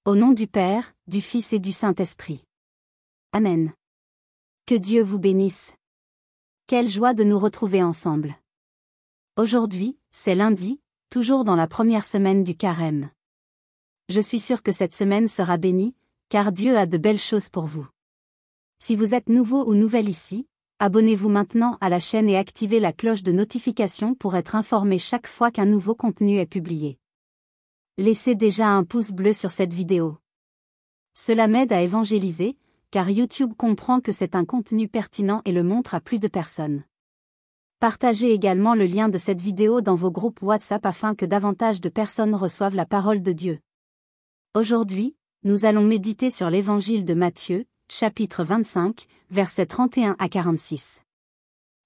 Au nom du Père, du Fils et du Saint-Esprit. Amen. Que Dieu vous bénisse. Quelle joie de nous retrouver ensemble. Aujourd'hui, c'est lundi, toujours dans la première semaine du Carême. Je suis sûre que cette semaine sera bénie, car Dieu a de belles choses pour vous. Si vous êtes nouveau ou nouvelle ici, abonnez-vous maintenant à la chaîne et activez la cloche de notification pour être informé chaque fois qu'un nouveau contenu est publié. Laissez déjà un pouce bleu sur cette vidéo. Cela m'aide à évangéliser, car YouTube comprend que c'est un contenu pertinent et le montre à plus de personnes. Partagez également le lien de cette vidéo dans vos groupes WhatsApp afin que davantage de personnes reçoivent la parole de Dieu. Aujourd'hui, nous allons méditer sur l'Évangile de Matthieu, chapitre 25, versets 31 à 46.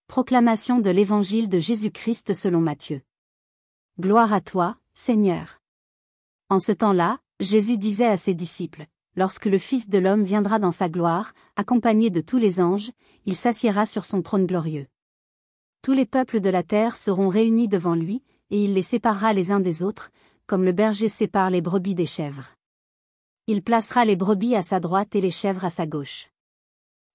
Proclamation de l'Évangile de Jésus-Christ selon Matthieu. Gloire à toi, Seigneur. En ce temps-là, Jésus disait à ses disciples, « Lorsque le Fils de l'homme viendra dans sa gloire, accompagné de tous les anges, il s'assiera sur son trône glorieux. Tous les peuples de la terre seront réunis devant lui, et il les séparera les uns des autres, comme le berger sépare les brebis des chèvres. Il placera les brebis à sa droite et les chèvres à sa gauche.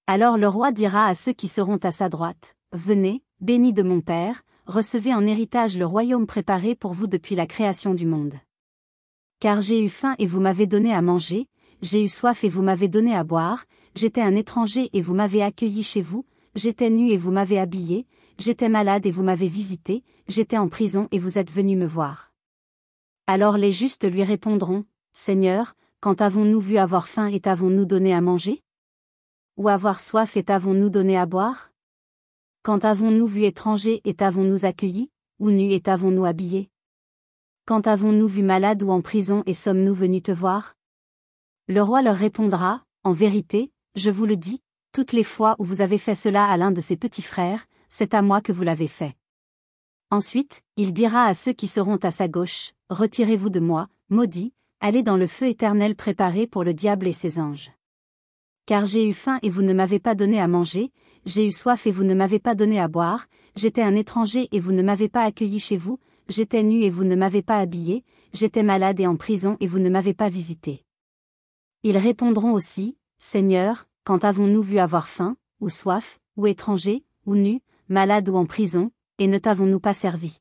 Alors le roi dira à ceux qui seront à sa droite, « Venez, bénis de mon Père, recevez en héritage le royaume préparé pour vous depuis la création du monde. Car j'ai eu faim et vous m'avez donné à manger, j'ai eu soif et vous m'avez donné à boire, j'étais un étranger et vous m'avez accueilli chez vous, j'étais nu et vous m'avez habillé, j'étais malade et vous m'avez visité, j'étais en prison et vous êtes venu me voir. » Alors les justes lui répondront, « Seigneur, quand avons-nous vu avoir faim et t'avons-nous donné à manger? Ou avoir soif et t'avons-nous donné à boire? Quand avons-nous vu étranger et t'avons-nous accueilli, ou nu et t'avons-nous habillé? Quand avons-nous vu malade ou en prison et sommes-nous venus te voir? » Le roi leur répondra, « En vérité, je vous le dis, toutes les fois où vous avez fait cela à l'un de ses petits frères, c'est à moi que vous l'avez fait. » Ensuite, il dira à ceux qui seront à sa gauche, « Retirez-vous de moi, maudits, allez dans le feu éternel préparé pour le diable et ses anges. Car j'ai eu faim et vous ne m'avez pas donné à manger, j'ai eu soif et vous ne m'avez pas donné à boire, j'étais un étranger et vous ne m'avez pas accueilli chez vous, j'étais nu et vous ne m'avez pas habillé, j'étais malade et en prison et vous ne m'avez pas visité. » Ils répondront aussi, « Seigneur, quand avons-nous vu avoir faim, ou soif, ou étranger, ou nu, malade ou en prison, et ne t'avons-nous pas servi? »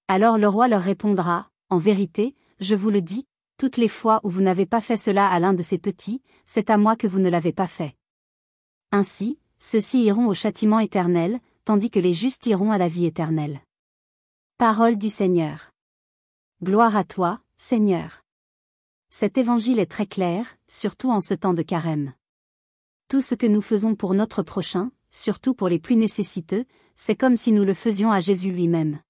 Alors le roi leur répondra, « En vérité, je vous le dis, toutes les fois où vous n'avez pas fait cela à l'un de ces petits, c'est à moi que vous ne l'avez pas fait. » Ainsi, ceux-ci iront au châtiment éternel, tandis que les justes iront à la vie éternelle. Parole du Seigneur. Gloire à toi, Seigneur. Cet évangile est très clair, surtout en ce temps de carême. Tout ce que nous faisons pour notre prochain, surtout pour les plus nécessiteux, c'est comme si nous le faisions à Jésus lui-même.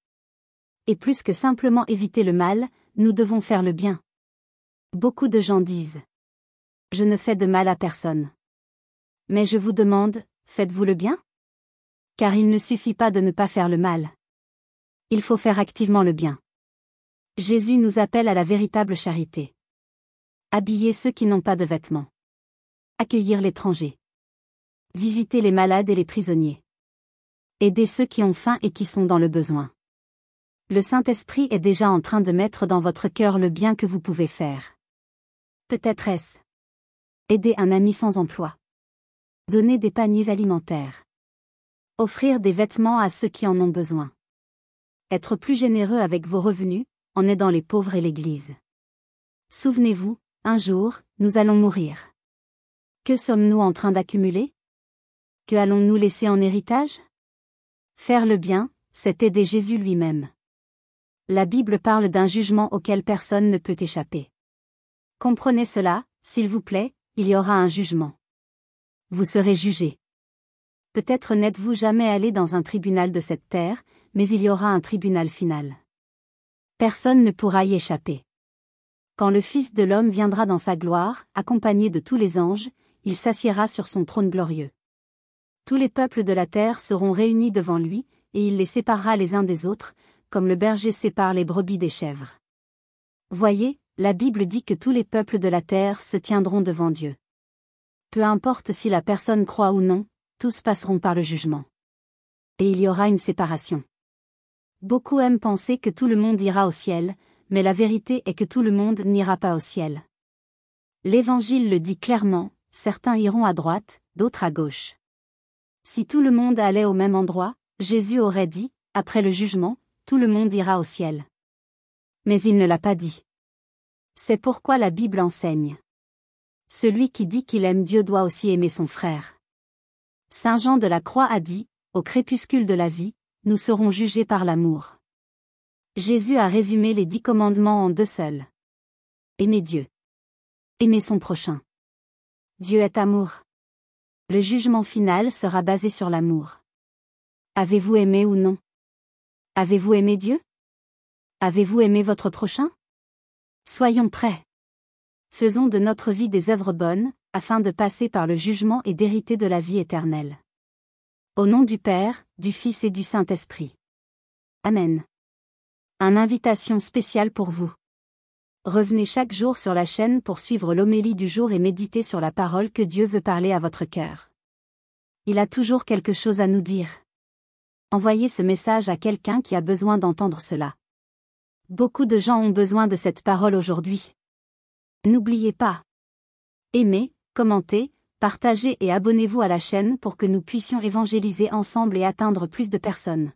Et plus que simplement éviter le mal, nous devons faire le bien. Beaucoup de gens disent « Je ne fais de mal à personne. » Mais je vous demande, faites-vous le bien? Car il ne suffit pas de ne pas faire le mal. Il faut faire activement le bien. Jésus nous appelle à la véritable charité. Habiller ceux qui n'ont pas de vêtements. Accueillir l'étranger. Visiter les malades et les prisonniers. Aider ceux qui ont faim et qui sont dans le besoin. Le Saint-Esprit est déjà en train de mettre dans votre cœur le bien que vous pouvez faire. Peut-être est-ce aider un ami sans emploi. Donner des paniers alimentaires. Offrir des vêtements à ceux qui en ont besoin. Être plus généreux avec vos revenus, en aidant les pauvres et l'Église. Souvenez-vous, un jour, nous allons mourir. Que sommes-nous en train d'accumuler? Que allons-nous laisser en héritage? Faire le bien, c'est aider Jésus lui-même. La Bible parle d'un jugement auquel personne ne peut échapper. Comprenez cela, s'il vous plaît, il y aura un jugement. Vous serez jugés. Peut-être n'êtes-vous jamais allé dans un tribunal de cette terre, mais il y aura un tribunal final. Personne ne pourra y échapper. Quand le Fils de l'homme viendra dans sa gloire, accompagné de tous les anges, il s'assiera sur son trône glorieux. Tous les peuples de la terre seront réunis devant lui, et il les séparera les uns des autres, comme le berger sépare les brebis des chèvres. Voyez, la Bible dit que tous les peuples de la terre se tiendront devant Dieu. Peu importe si la personne croit ou non, tous passeront par le jugement. Et il y aura une séparation. Beaucoup aiment penser que tout le monde ira au ciel, mais la vérité est que tout le monde n'ira pas au ciel. L'Évangile le dit clairement, certains iront à droite, d'autres à gauche. Si tout le monde allait au même endroit, Jésus aurait dit, après le jugement, tout le monde ira au ciel. Mais il ne l'a pas dit. C'est pourquoi la Bible enseigne. Celui qui dit qu'il aime Dieu doit aussi aimer son frère. Saint Jean de la Croix a dit, au crépuscule de la vie, nous serons jugés par l'amour. Jésus a résumé les 10 commandements en 2 seuls. Aimer Dieu. Aimer son prochain. Dieu est amour. Le jugement final sera basé sur l'amour. Avez-vous aimé ou non? Avez-vous aimé Dieu? Avez-vous aimé votre prochain? Soyons prêts. Faisons de notre vie des œuvres bonnes, afin de passer par le jugement et d'hériter de la vie éternelle. Au nom du Père, du Fils et du Saint-Esprit. Amen. Une invitation spéciale pour vous. Revenez chaque jour sur la chaîne pour suivre l'homélie du jour et méditer sur la parole que Dieu veut parler à votre cœur. Il a toujours quelque chose à nous dire. Envoyez ce message à quelqu'un qui a besoin d'entendre cela. Beaucoup de gens ont besoin de cette parole aujourd'hui. N'oubliez pas. Aimez, commentez, partagez et abonnez-vous à la chaîne pour que nous puissions évangéliser ensemble et atteindre plus de personnes.